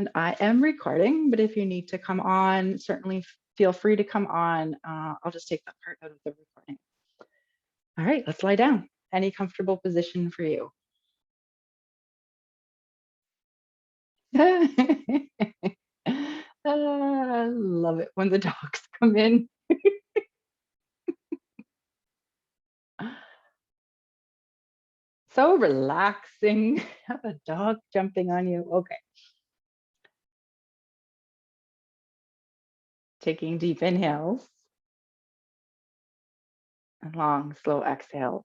And I am recording, but if you need to come on, certainly feel free to come on. I'll just take that part out of the recording. All right, let's lie down. Any comfortable position for you. I love it when the dogs come in. So relaxing. Have a dog jumping on you. Okay. Taking deep inhales and long, slow exhales.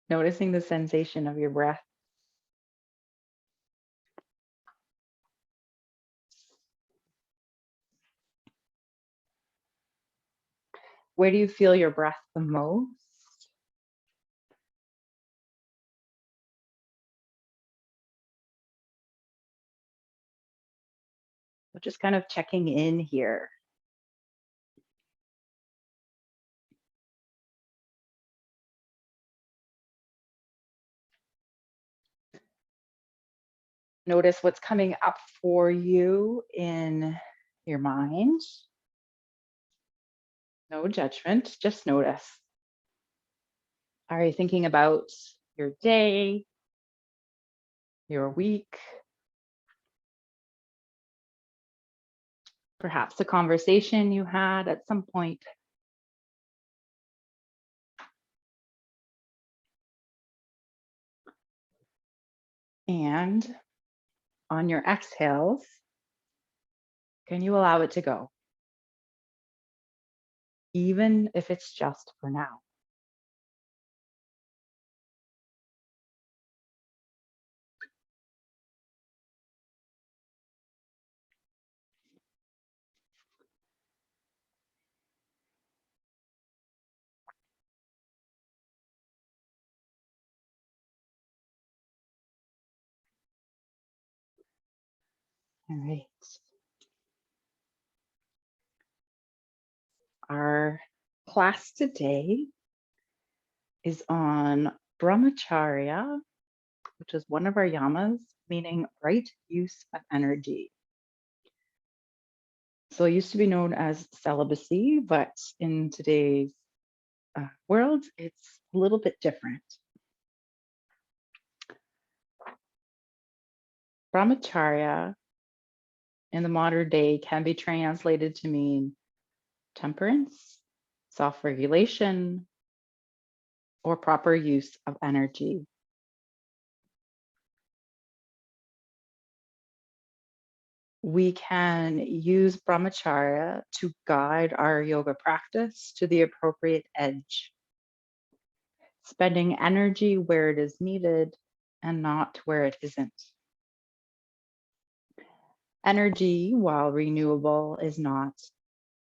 Noticing the sensation of your breath. Where do you feel your breath the most? So just kind of checking in here. Notice what's coming up for you in your mind. No judgment, just notice. Are you thinking about your day, your week, perhaps a conversation you had at some point? And on your exhales, can you allow it to go? Even if it's just for now. All right. Our class today is on Brahmacharya, which is one of our yamas, meaning right use of energy. So it used to be known as celibacy, but in today's world, it's a little bit different. Brahmacharya in the modern day can be translated to mean temperance, self-regulation, or proper use of energy. We can use Brahmacharya to guide our yoga practice to the appropriate edge, spending energy where it is needed and not where it isn't. Energy, while renewable, is not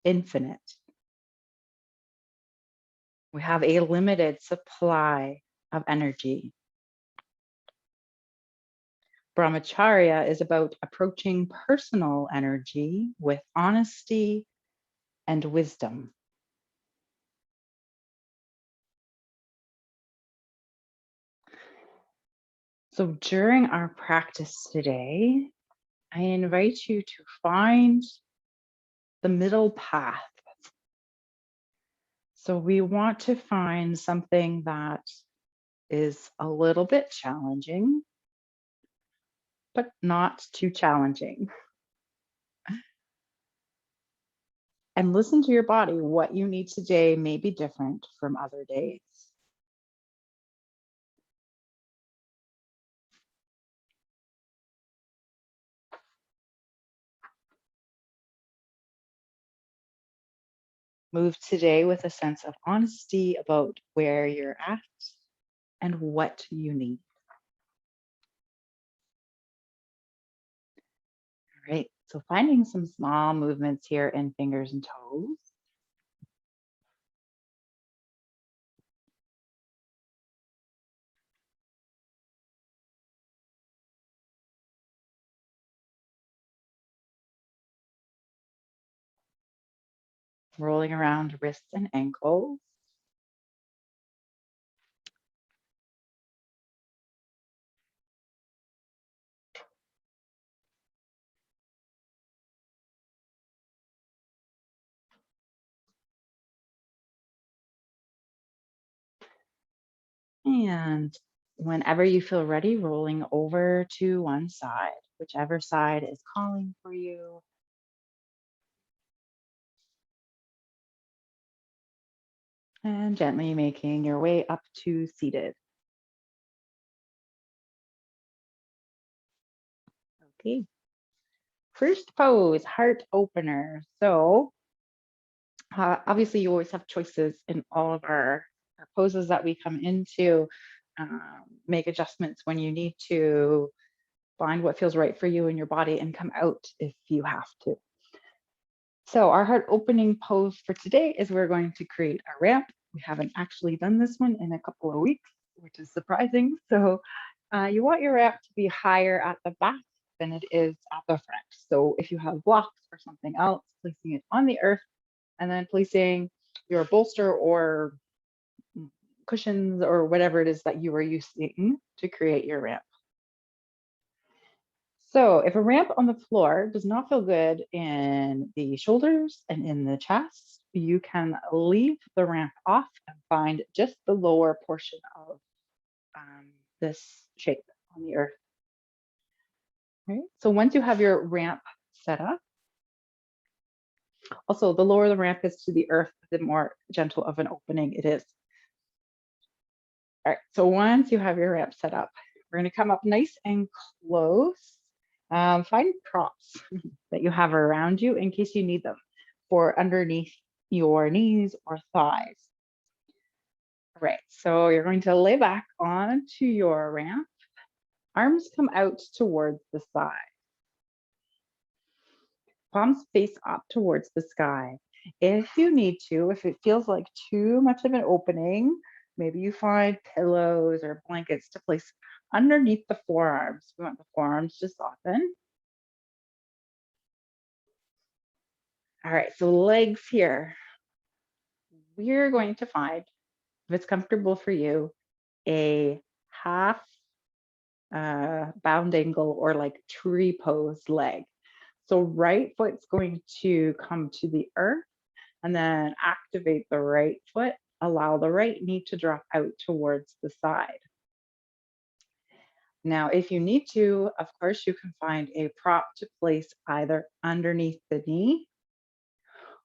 infinite. We have a limited supply of energy. Brahmacharya is about approaching personal energy with honesty and wisdom. So during our practice today, I invite you to find the middle path. So we want to find something that is a little bit challenging, but not too challenging. And listen to your body. What you need today may be different from other days. Move today with a sense of honesty about where you're at and what you need. All right, so finding some small movements here in fingers and toes. rolling around wrists and ankles. And whenever you feel ready, rolling over to one side, whichever side is calling for you. And gently making your way up to seated. Okay. First pose, heart opener. So obviously you always have choices in all of our poses that we come into. Make adjustments when you need to, find what feels right for you in your body, and come out if you have to. So our heart opening pose for today is we're going to create a ramp. We haven't actually done this one in a couple of weeks, which is surprising. So you want your ramp to be higher at the back than it is at the front. So if you have blocks or something else, placing it on the earth and then placing your bolster or cushions or whatever it is that you are using to create your ramp. So if a ramp on the floor does not feel good in the shoulders and in the chest, you can leave the ramp off and find just the lower portion of this shape on the earth. Right? So once you have your ramp set up, also the lower the ramp is to the earth, the more gentle of an opening it is. All right, so once you have your ramp set up, we're going to come up nice and close. Find props that you have around you in case you need them for underneath your knees or thighs. All right, so you're going to lay back onto your ramp. Arms come out towards the side. Palms face up towards the sky. If you need to, if it feels like too much of an opening, maybe you find pillows or blankets to place underneath the forearms. We want the forearms to soften. All right, so legs here. We're going to find, if it's comfortable for you, a half bound angle or like tree pose leg. So right foot's going to come to the earth and then activate the right foot. Allow the right knee to drop out towards the side. Now, if you need to, of course, you can find a prop to place either underneath the knee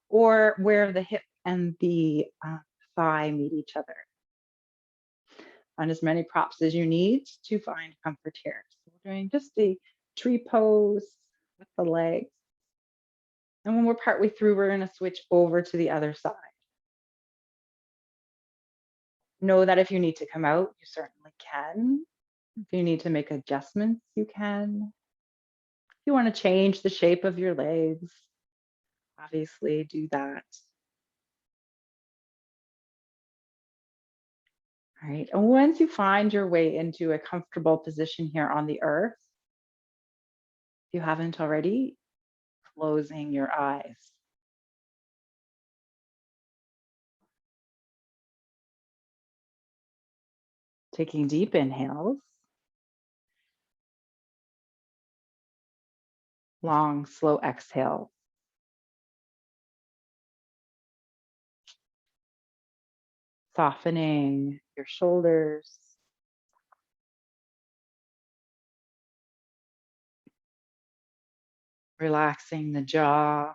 or where the hip and the thigh meet each other. Find as many props as you need to find comfort here. So we're doing just the tree pose with the legs. And when we're partway through, we're going to switch over to the other side. Know that if you need to come out, you certainly can. If you need to make adjustments, you can. If you want to change the shape of your legs, obviously do that. All right, and once you find your way into a comfortable position here on the earth, if you haven't already, closing your eyes. Taking deep inhales, long, slow exhale. Softening your shoulders. Relaxing the jaw.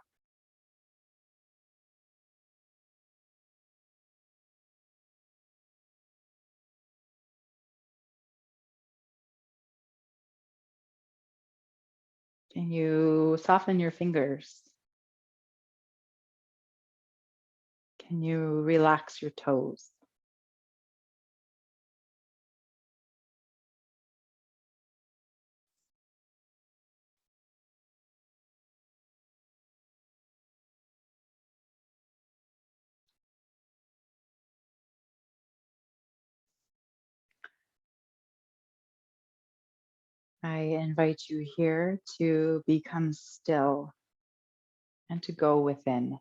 Can you soften your fingers? Can you relax your toes? I invite you here to become still and to go within.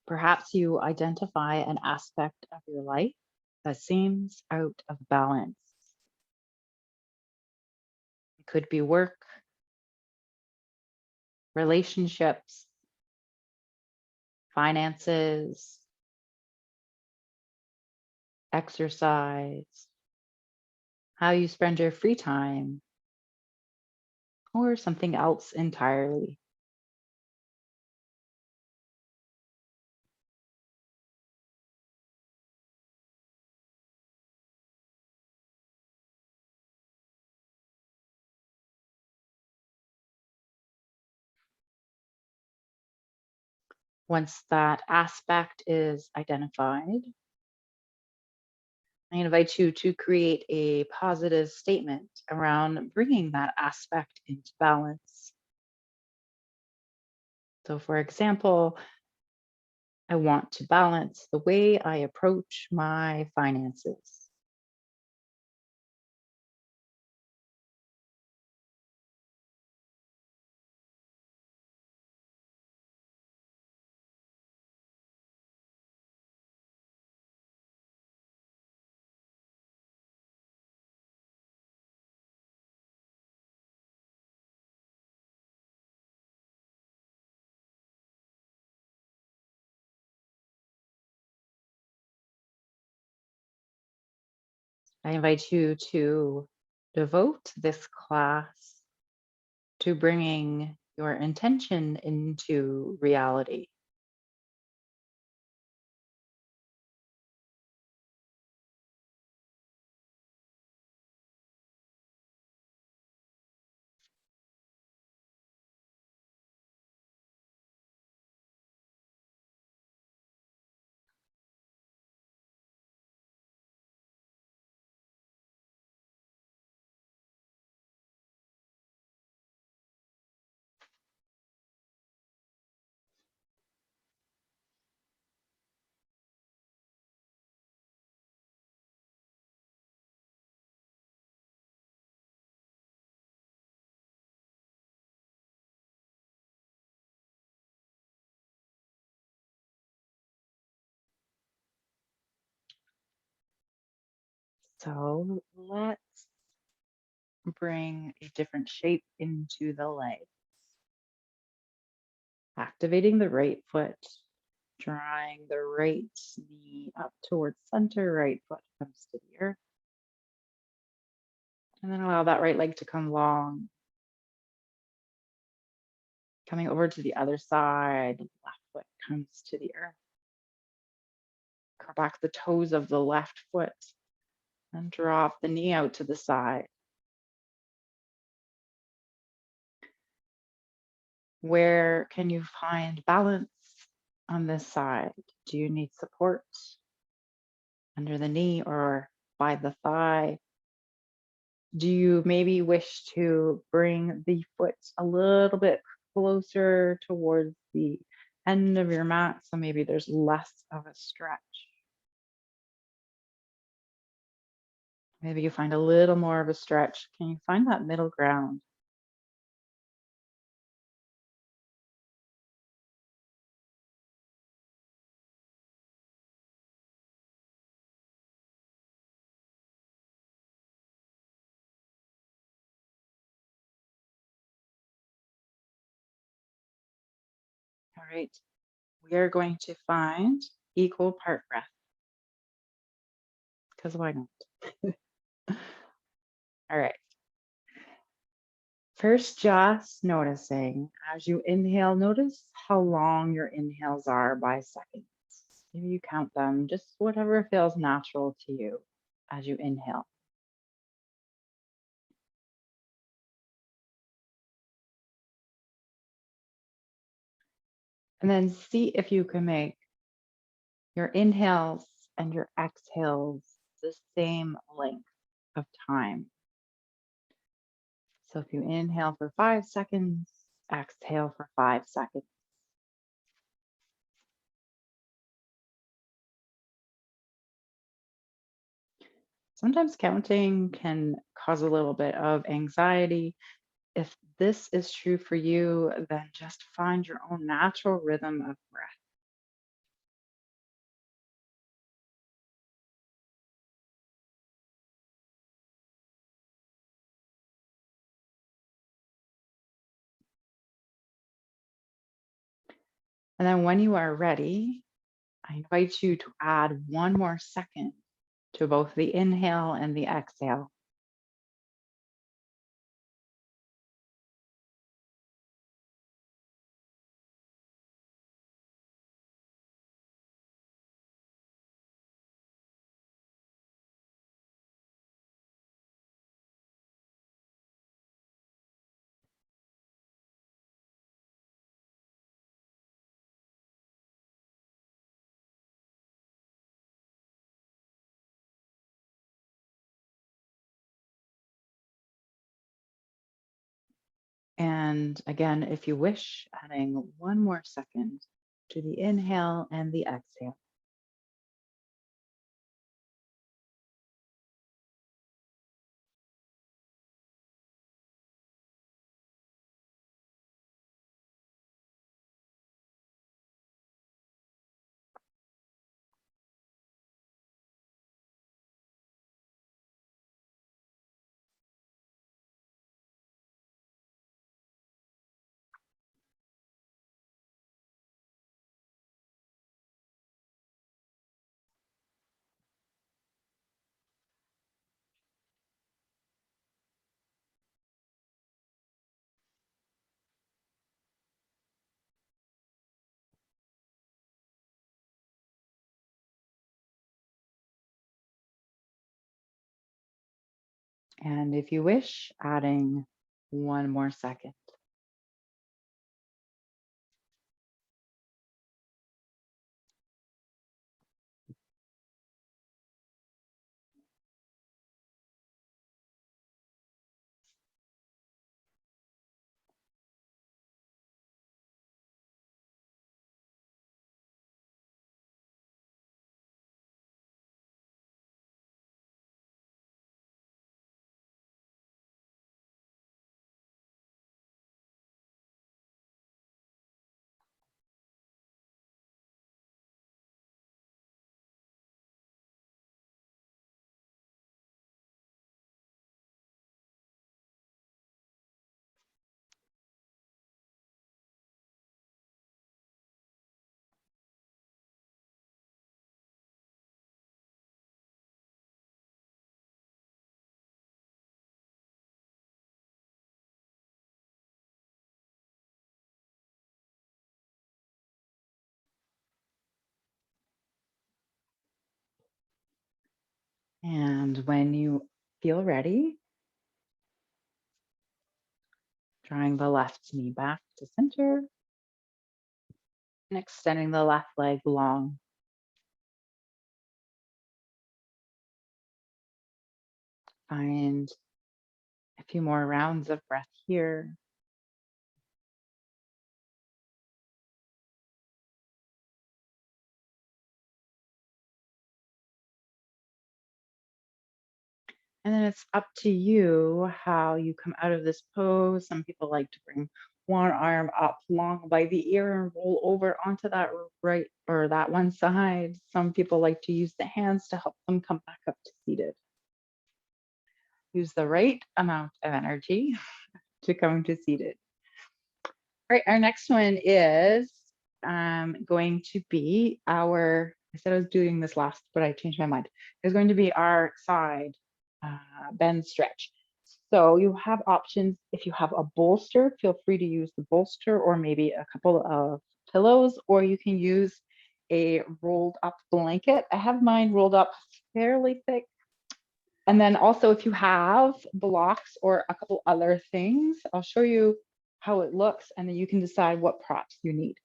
Perhaps you identify an aspect of your life that seems out of balance. It could be work, relationships, finances, exercise, how you spend your free time, or something else entirely. Once that aspect is identified, I invite you to create a positive statement around bringing that aspect into balance. So, for example, I want to balance the way I approach my finances. I invite you to devote this class to bringing your intention into reality. So let's bring a different shape into the leg. Activating the right foot, drawing the right knee up towards center, right foot comes to the earth. And then allow that right leg to come long, coming over to the other side. Left foot comes to the earth. Curl back the toes of the left foot and drop the knee out to the side. Where can you find balance on this side? Do you need support under the knee or by the thigh? Do you maybe wish to bring the foot a little bit closer towards the end of your mat so maybe there's less of a stretch? Maybe you find a little more of a stretch. Can you find that middle ground? All right. We are going to find equal part breath because why not? All right. First, just noticing as you inhale, notice how long your inhales are by seconds. Maybe you count them, just whatever feels natural to you as you inhale. And then see if you can make your inhales and your exhales the same length of time. So if you inhale for 5 seconds, exhale for 5 seconds. Sometimes counting can cause a little bit of anxiety. If this is true for you, then just find your own natural rhythm of breath. And then when you are ready, I invite you to add one more second to both the inhale and the exhale. And again, if you wish, adding one more second to the inhale and the exhale. And if you wish, adding one more second. And when you feel ready, drawing the left knee back to center and extending the left leg long. Find a few more rounds of breath here. And then it's up to you how you come out of this pose. Some people like to bring one arm up long by the ear and roll over onto that right or that one side. Some people like to use the hands to help them come back up to seated. Use the right amount of energy to come to seated. All right, our next one is going to be I said I was doing this last, but I changed my mind. It's going to be our side bend stretch. So you have options. If you have a bolster, feel free to use the bolster or maybe a couple of pillows, or you can use a rolled up blanket. I have mine rolled up fairly thick. And then also if you have blocks or a couple other things, I'll show you how it looks and then you can decide what props you need.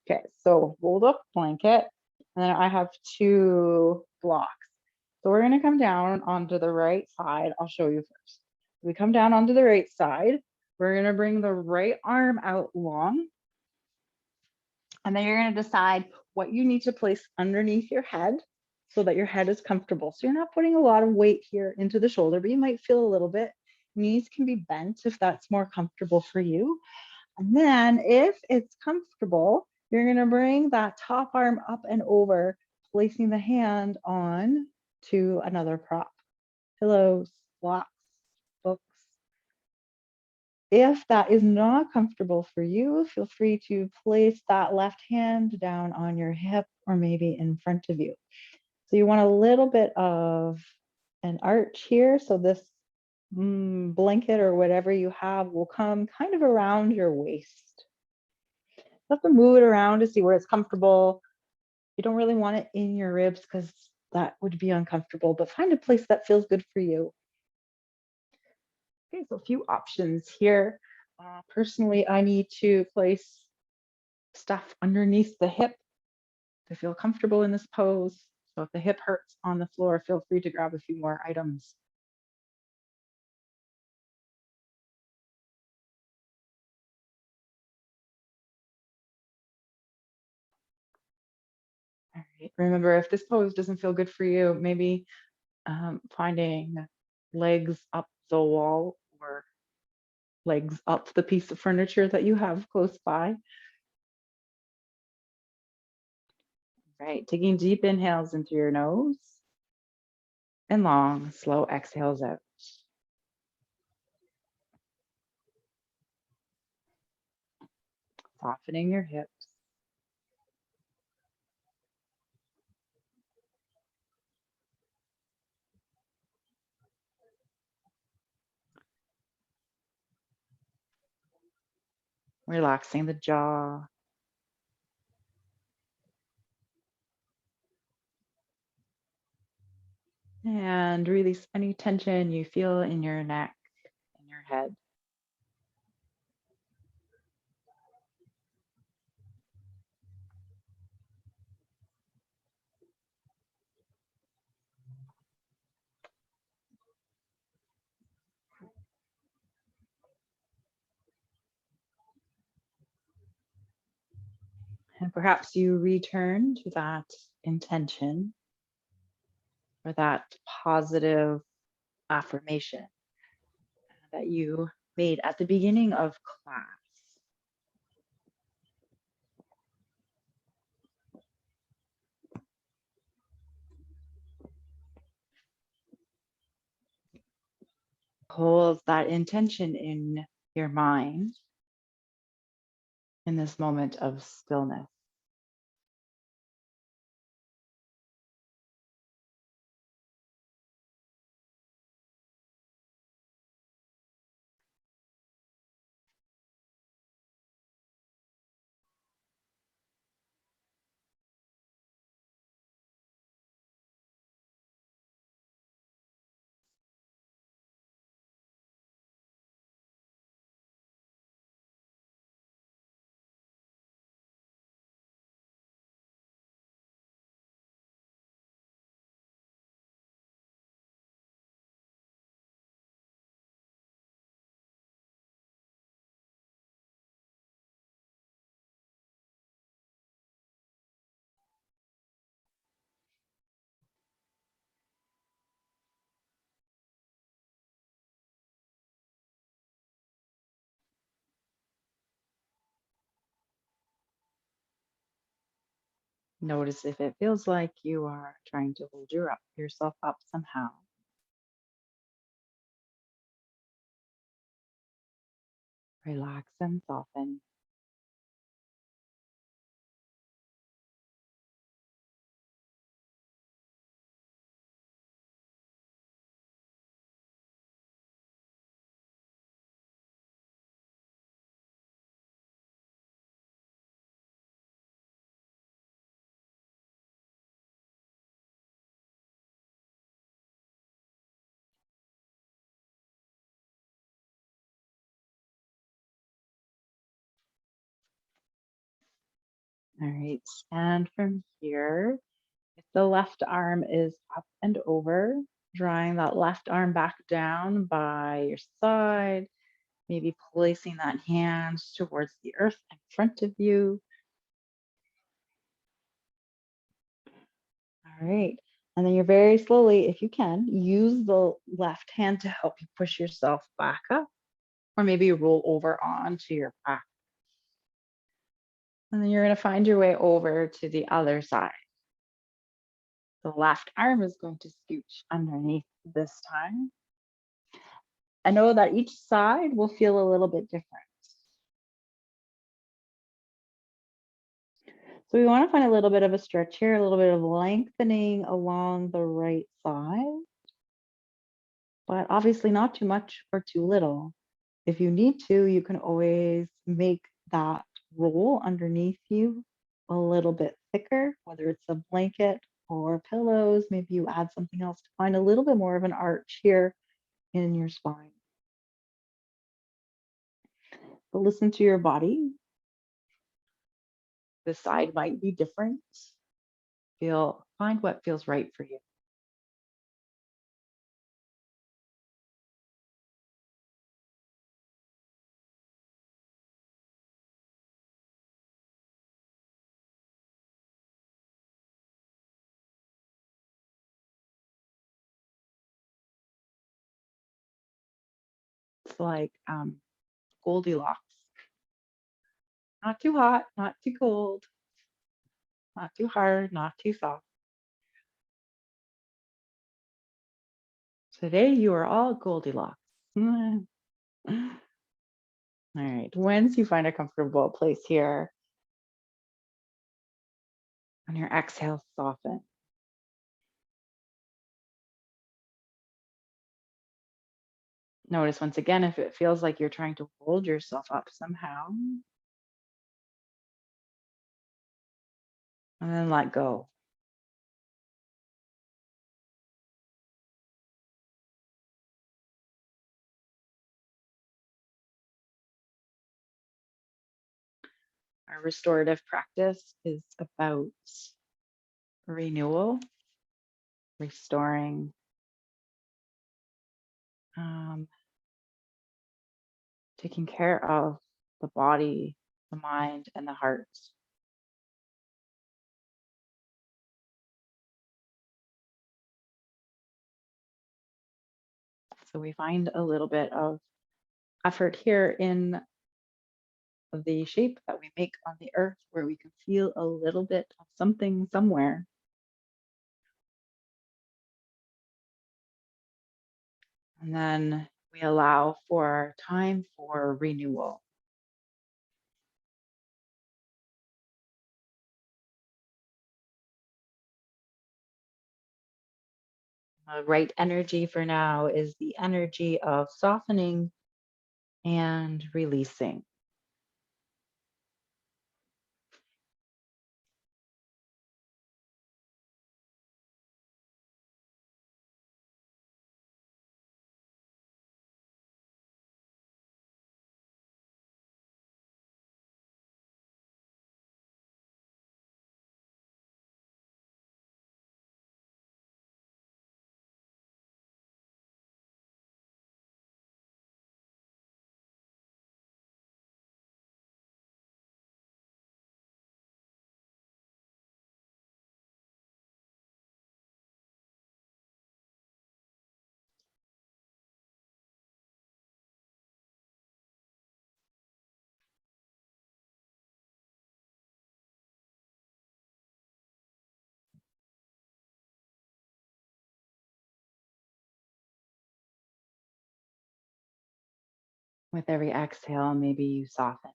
Okay, so rolled up blanket, and then I have two blocks. So we're gonna come down onto the right side. I'll show you first. We come down onto the right side. We're gonna bring the right arm out long, and then you're gonna decide what you need to place underneath your head so that your head is comfortable. So you're not putting a lot of weight here into the shoulder, but you might feel a little bit. Knees can be bent if that's more comfortable for you. And then if it's comfortable, you're gonna bring that top arm up and over, placing the hand on to another prop. Pillows, blocks, books, if that is not comfortable for you, feel free to place that left hand down on your hip or maybe in front of you. So you want a little bit of an arch here. So this blanket or whatever you have will come kind of around your waist. You have to move it around to see where it's comfortable. You don't really want it in your ribs because that would be uncomfortable, but find a place that feels good for you. Okay, so a few options here. Personally, I need to place stuff underneath the hip to feel comfortable in this pose. So if the hip hurts on the floor, feel free to grab a few more items. All right. Remember, if this pose doesn't feel good for you, maybe finding legs up the wall or legs up the piece of furniture that you have close by. Right, taking deep inhales into your nose and long, slow exhales out. Softening your hips. Relaxing the jaw. And release any tension you feel in your neck and your head. And perhaps you return to that intention or that positive affirmation that you made at the beginning of class. Hold that intention in your mind in this moment of stillness. Notice if it feels like you are trying to hold yourself up somehow. Relax and soften. All right, and from here, if the left arm is up and over, drawing that left arm back down by your side, maybe placing that hand towards the earth in front of you. All right. And then you're very slowly, if you can, use the left hand to help you push yourself back up, or maybe roll over onto your back. And then you're going to find your way over to the other side. The left arm is going to scooch underneath this time. I know that each side will feel a little bit different. So we want to find a little bit of a stretch here, a little bit of lengthening along the right side, but obviously not too much or too little. If you need to, you can always make that roll underneath you a little bit thicker, whether it's a blanket or pillows. Maybe you add something else to find a little bit more of an arch here in your spine. But listen to your body. The side might be different. Find what feels right for you. It's like Goldilocks. Not too hot, not too cold, not too hard, not too soft. Today you are all Goldilocks. All right. Once you find a comfortable place here, on your exhale, soften. Notice once again if it feels like you're trying to hold yourself up somehow, and then let go. Our restorative practice is about renewal, restoring, taking care of the body, the mind, and the heart. So we find a little bit of effort here in the shape that we make on the earth, where we can feel a little bit of something somewhere. And then we allow for time for renewal. The right energy for now is the energy of softening and releasing. With every exhale, maybe you soften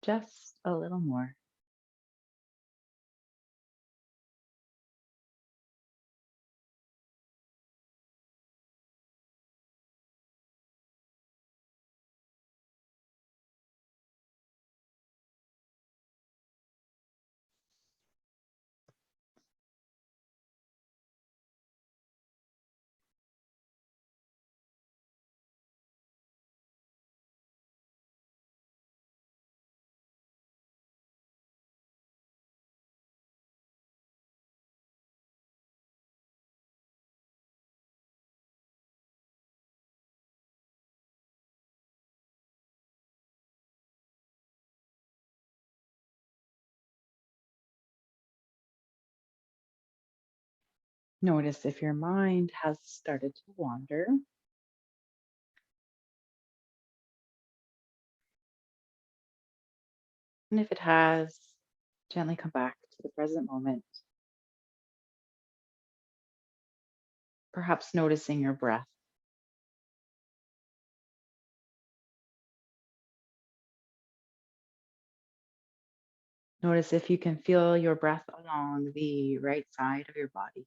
just a little more. Notice if your mind has started to wander. And if it has, gently come back to the present moment, perhaps noticing your breath. Notice if you can feel your breath along the right side of your body.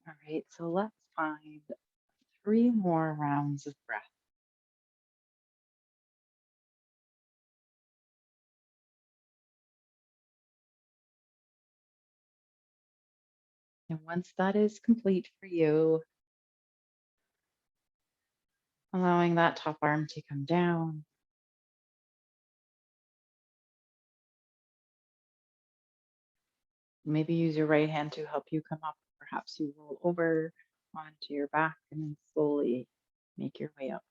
All right, so let's find 3 more rounds of breath. And once that is complete for you, allowing that top arm to come down. Maybe use your right hand to help you come up. Perhaps you roll over onto your back and then slowly make your way up.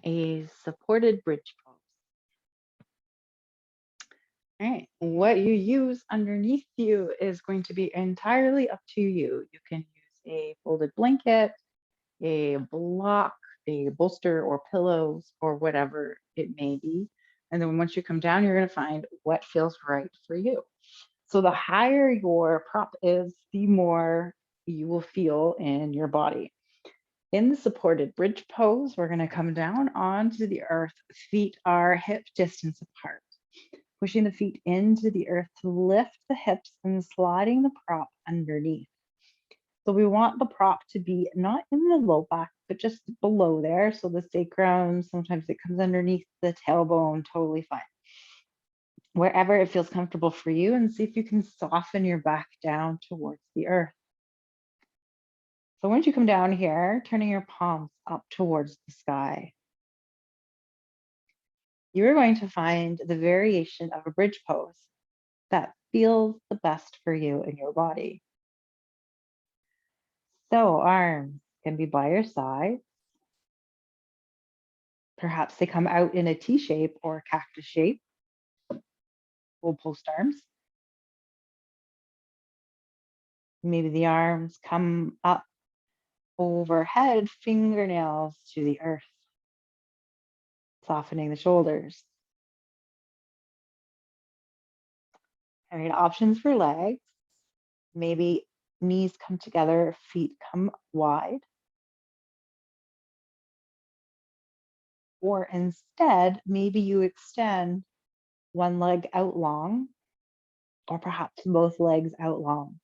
A supported bridge pose. All right, what you use underneath you is going to be entirely up to you. You can use a folded blanket, a block, a bolster, or pillows, or whatever it may be. And then once you come down, you're going to find what feels right for you. So the higher your prop is, the more you will feel in your body. In the supported bridge pose, we're going to come down onto the earth. Feet are hip distance apart. Pushing the feet into the earth to lift the hips and sliding the prop underneath. So we want the prop to be not in the low back, but just below there. So the sacrum, sometimes it comes underneath the tailbone, totally fine. Wherever it feels comfortable for you, and see if you can soften your back down towards the earth. So once you come down here, turning your palms up towards the sky, you're going to find the variation of a bridge pose that feels the best for you in your body. So arms can be by your side. Perhaps they come out in a T shape or a cactus shape. We'll post arms. Maybe the arms come up overhead, fingernails to the earth, softening the shoulders. All right, options for legs. Maybe knees come together, feet come wide. Or instead, maybe you extend one leg out long, or perhaps both legs out long.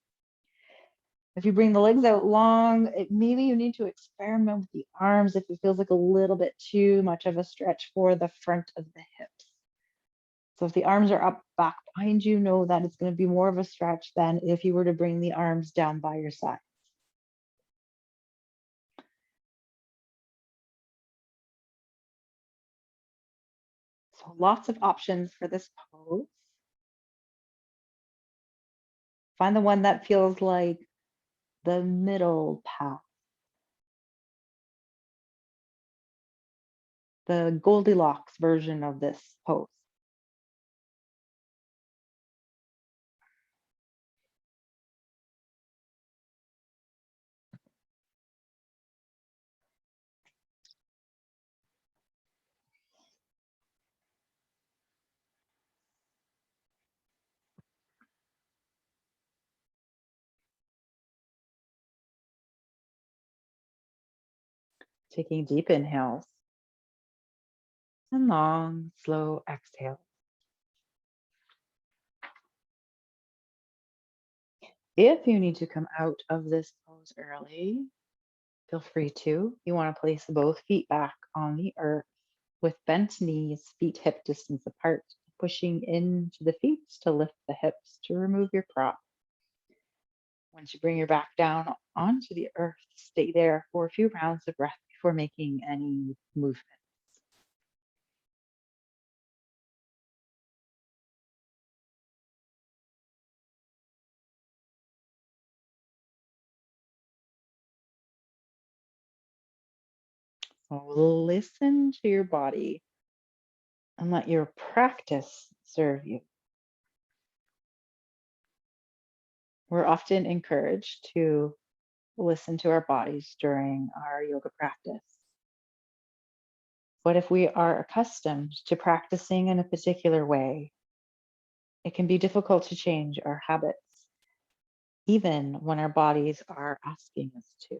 If you bring the legs out long, maybe you need to experiment with the arms if it feels like a little bit too much of a stretch for the front of the hips. So if the arms are up back behind you, know that it's going to be more of a stretch than if you were to bring the arms down by your side. So lots of options for this pose. Find the one that feels like the middle path, the Goldilocks version of this pose. Taking deep inhales and long, slow exhales. If you need to come out of this pose early, feel free to. You want to place both feet back on the earth with bent knees, feet hip distance apart, pushing into the feet to lift the hips to remove your prop. Once you bring your back down onto the earth, stay there for a few rounds of breath before making any movement. So listen to your body and let your practice serve you. We're often encouraged to listen to our bodies during our yoga practice. But if we are accustomed to practicing in a particular way, it can be difficult to change our habits, even when our bodies are asking us to.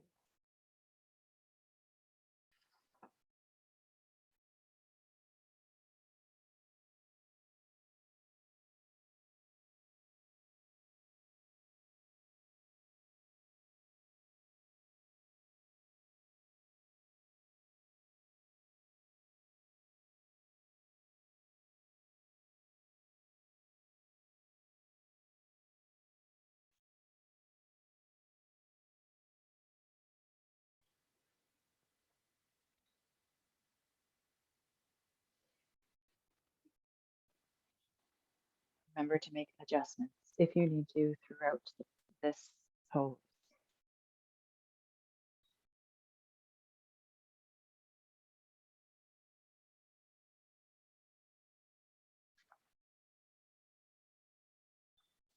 Remember to make adjustments if you need to throughout this pose.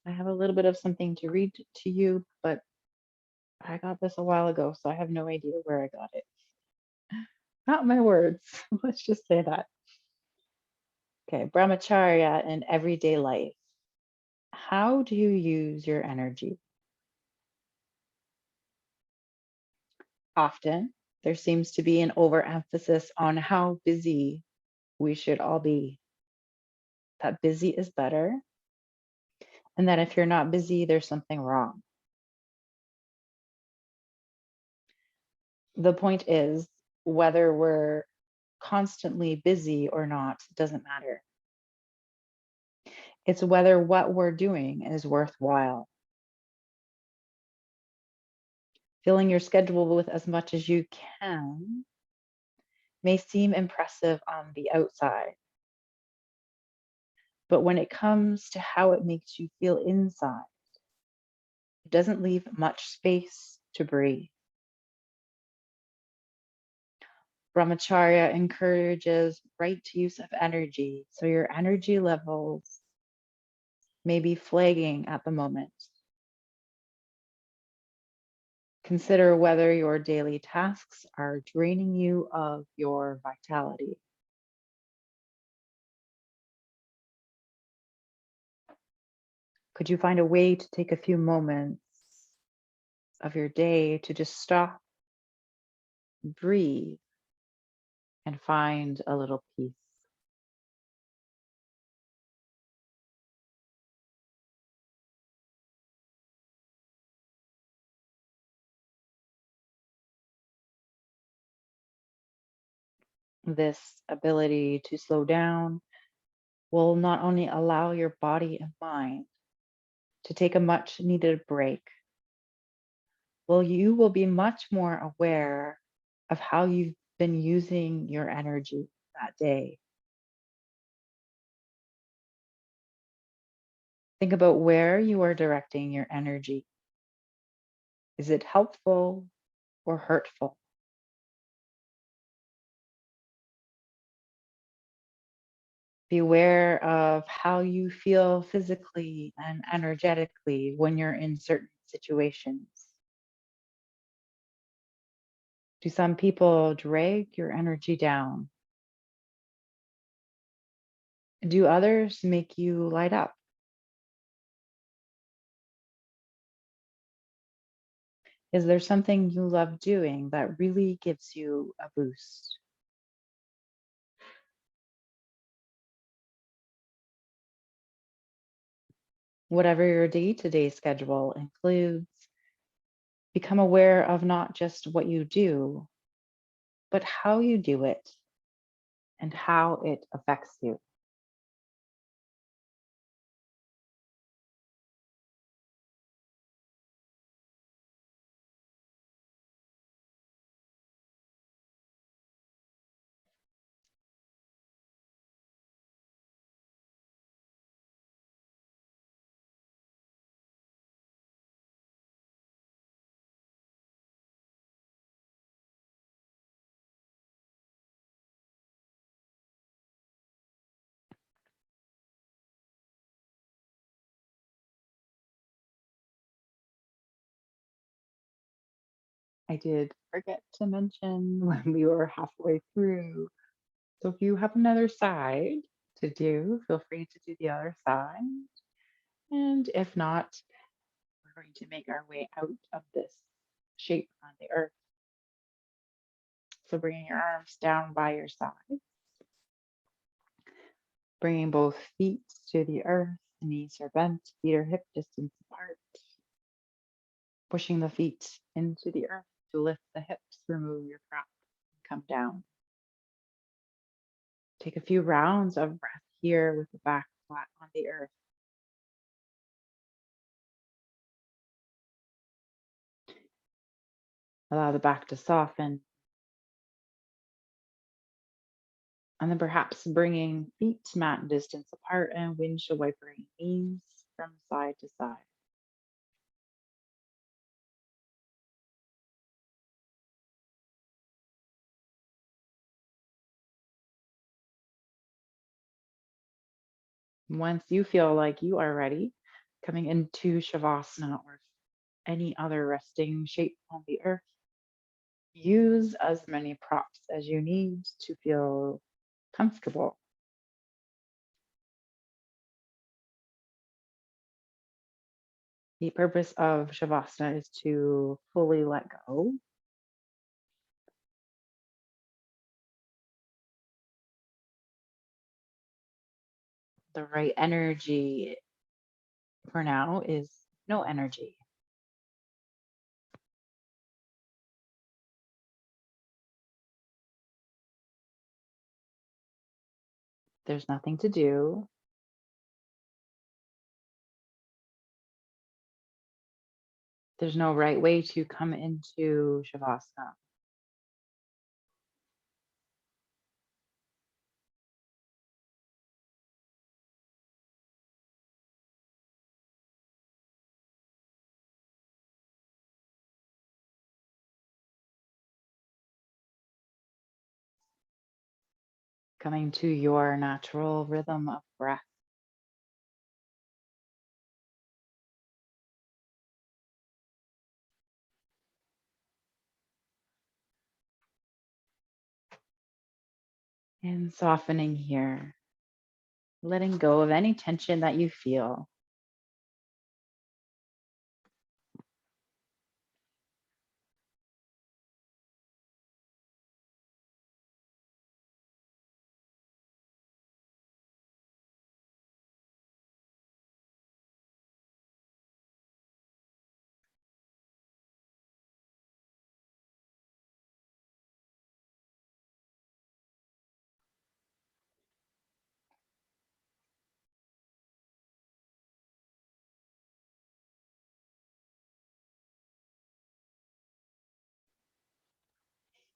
I have a little bit of something to read to you, but I got this a while ago, so I have no idea where I got it. Not my words. Let's just say that. Okay, Brahmacharya in everyday life. How do you use your energy? Often, there seems to be an overemphasis on how busy we should all be. That busy is better, and that if you're not busy, there's something wrong. The point is, whether we're constantly busy or not doesn't matter. It's whether what we're doing is worthwhile. Filling your schedule with as much as you can may seem impressive on the outside, but when it comes to how it makes you feel inside, it doesn't leave much space to breathe. Brahmacharya encourages right use of energy, so your energy levels may be flagging at the moment. Consider whether your daily tasks are draining you of your vitality. Could you find a way to take a few moments of your day to just stop, breathe, and find a little peace? This ability to slow down will not only allow your body and mind to take a much needed break, well, you will be much more aware of how you've been using your energy that day. Think about where you are directing your energy. Is it helpful or hurtful? Be aware of how you feel physically and energetically when you're in certain situations. Do some people drag your energy down? Do others make you light up? Is there something you love doing that really gives you a boost? Whatever your day-to-day schedule includes, become aware of not just what you do, but how you do it and how it affects you. I did forget to mention when we were halfway through. So if you have another side to do, feel free to do the other side. And if not, we're going to make our way out of this shape on the earth. So bringing your arms down by your side, bringing both feet to the earth, knees are bent, feet are hip distance apart, pushing the feet into the earth to lift the hips, remove your prop, come down. Take a few rounds of breath here with the back flat on the earth. Allow the back to soften. And then perhaps bringing feet mat distance apart and windshield wipering knees from side to side. Once you feel like you are ready, coming into Shavasana or any other resting shape on the earth, use as many props as you need to feel comfortable. The purpose of Shavasana is to fully let go. The right energy for now is no energy. There's nothing to do. There's no right way to come into Shavasana. Coming to your natural rhythm of breath. And softening here, letting go of any tension that you feel.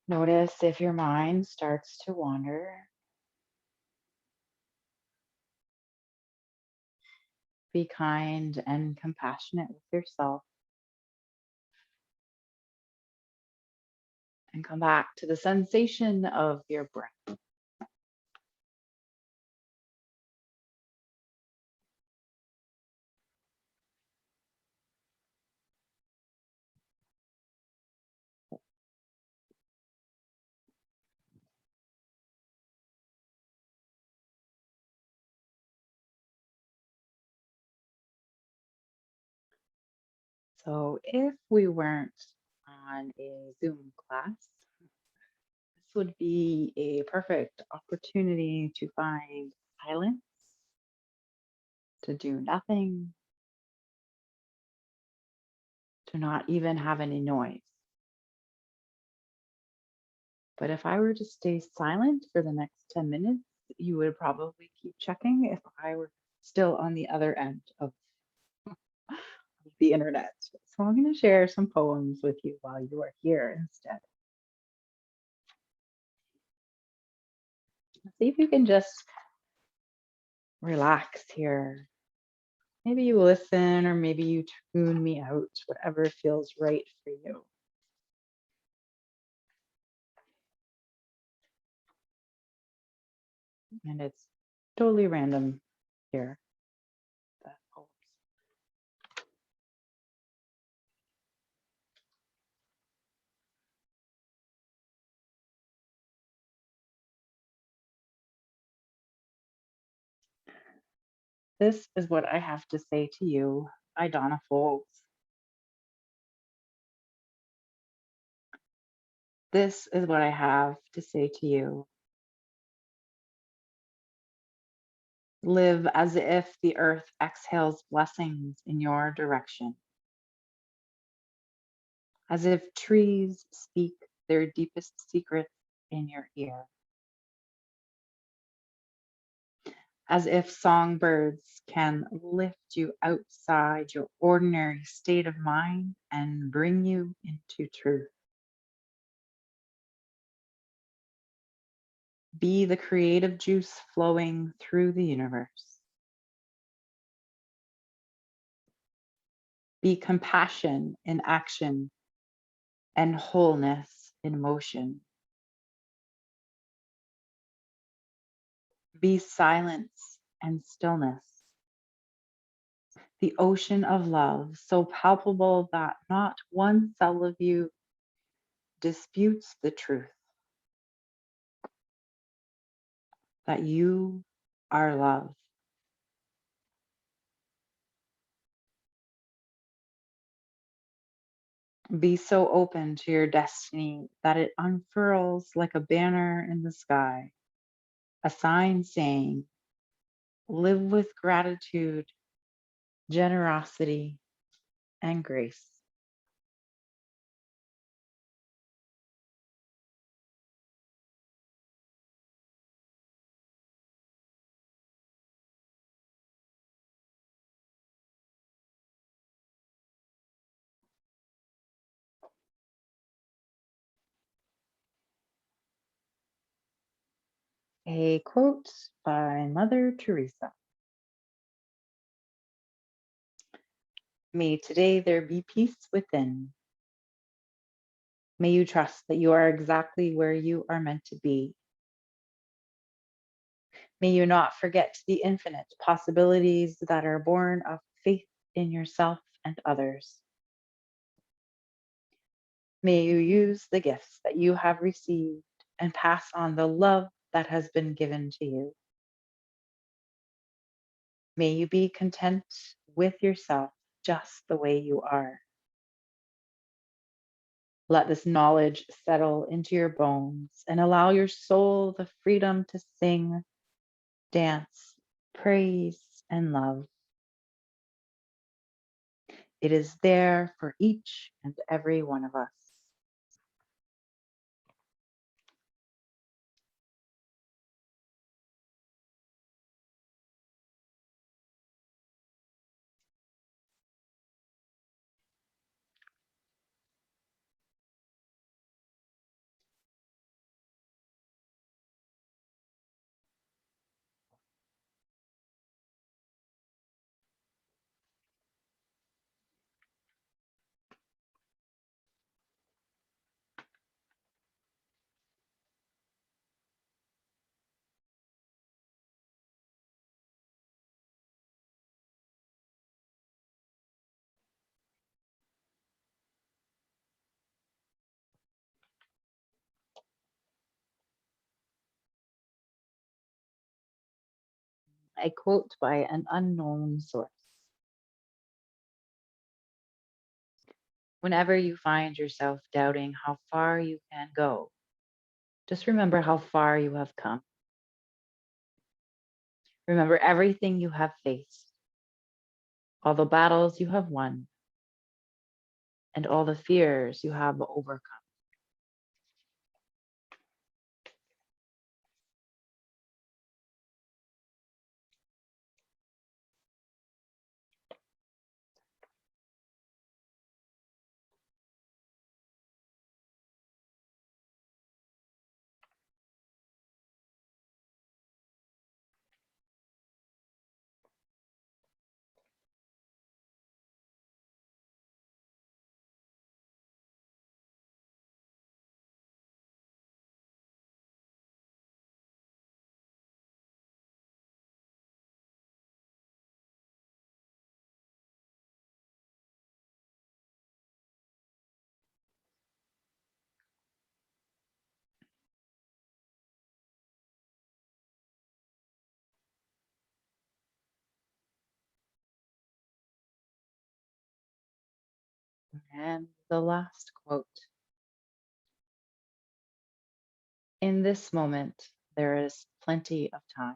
Notice if your mind starts to wander. Be kind and compassionate with yourself and come back to the sensation of your breath. So, if we weren't on a Zoom class, this would be a perfect opportunity to find silence, to do nothing, to not even have any noise. But if I were to stay silent for the next 10 minutes, you would probably keep checking if I were still on the other end of the internet. So I'm going to share some poems with you while you are here instead. See if you can just relax here. Maybe you listen or maybe you tune me out, whatever feels right for you. And it's totally random here. The poems. This is what I have to say to you by Donna Folds. This is what I have to say to you. Live as if the earth exhales blessings in your direction, as if trees speak their deepest secrets in your ear, as if songbirds can lift you outside your ordinary state of mind and bring you into truth. Be the creative juice flowing through the universe. Be compassion in action and wholeness in motion. Be silence and stillness. The ocean of love, so palpable that not one cell of you disputes the truth that you are love. Be so open to your destiny that it unfurls like a banner in the sky, a sign saying, live with gratitude, generosity, and grace. A quote by Mother Teresa. May today there be peace within. May you trust that you are exactly where you are meant to be. May you not forget the infinite possibilities that are born of faith in yourself and others. May you use the gifts that you have received and pass on the love that has been given to you. May you be content with yourself just the way you are. Let this knowledge settle into your bones and allow your soul the freedom to sing, dance, praise, and love. It is there for each and every one of us. A quote by an unknown source. Whenever you find yourself doubting how far you can go, just remember how far you have come. Remember everything you have faced, all the battles you have won, and all the fears you have overcome. And the last quote: in this moment, there is plenty of time.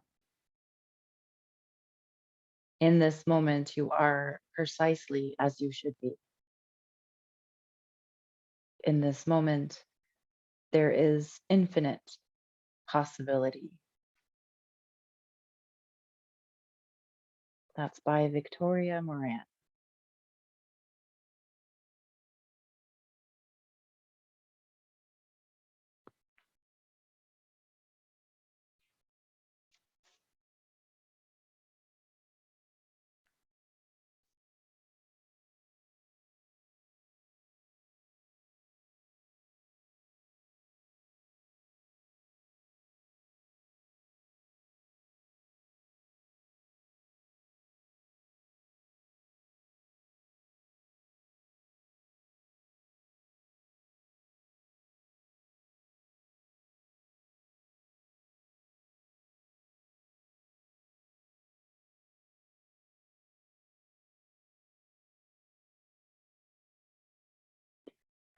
In this moment, you are precisely as you should be. In this moment, there is infinite possibility. That's by Victoria Moran.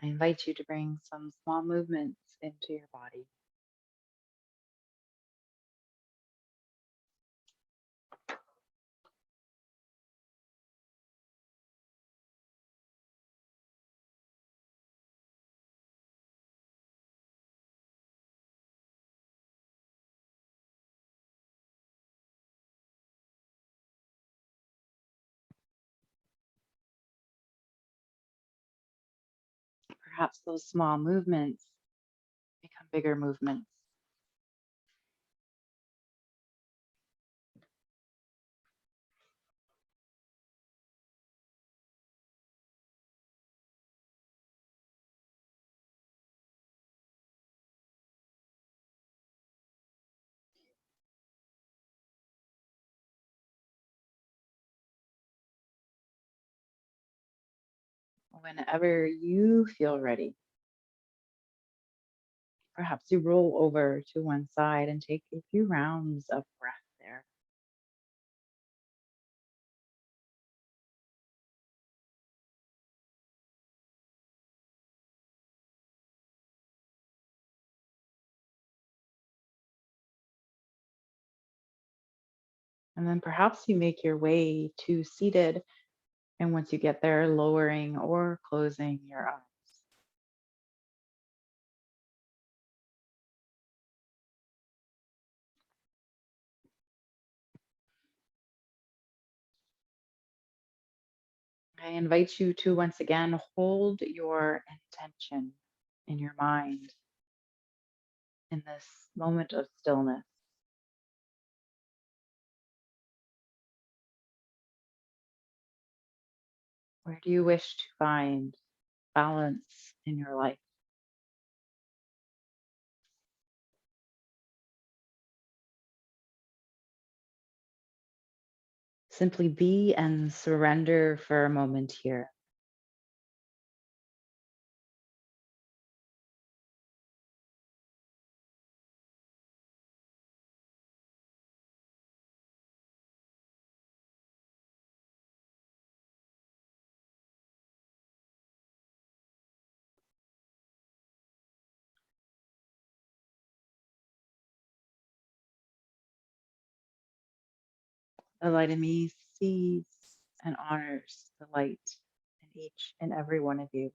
I invite you to bring some small movements into your body. Perhaps those small movements become bigger movements. Whenever you feel ready, perhaps you roll over to one side and take a few rounds of breath there. And then perhaps you make your way to seated. And once you get there, lowering or closing your eyes. I invite you to once again hold your intention in your mind in this moment of stillness. Where do you wish to find balance in your life? Simply be and surrender for a moment here. The light in me sees and honors the light in each and every one of you.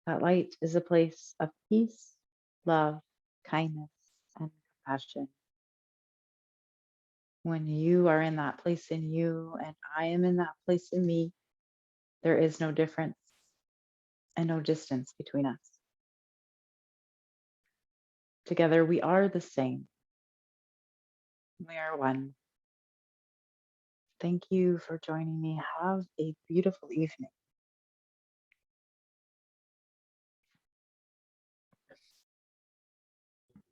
That light is a place of peace, love, kindness, and compassion. When you are in that place in you and I am in that place in me, there is no difference and no distance between us. Together, we are the same. We are one. Thank you for joining me. Have a beautiful evening.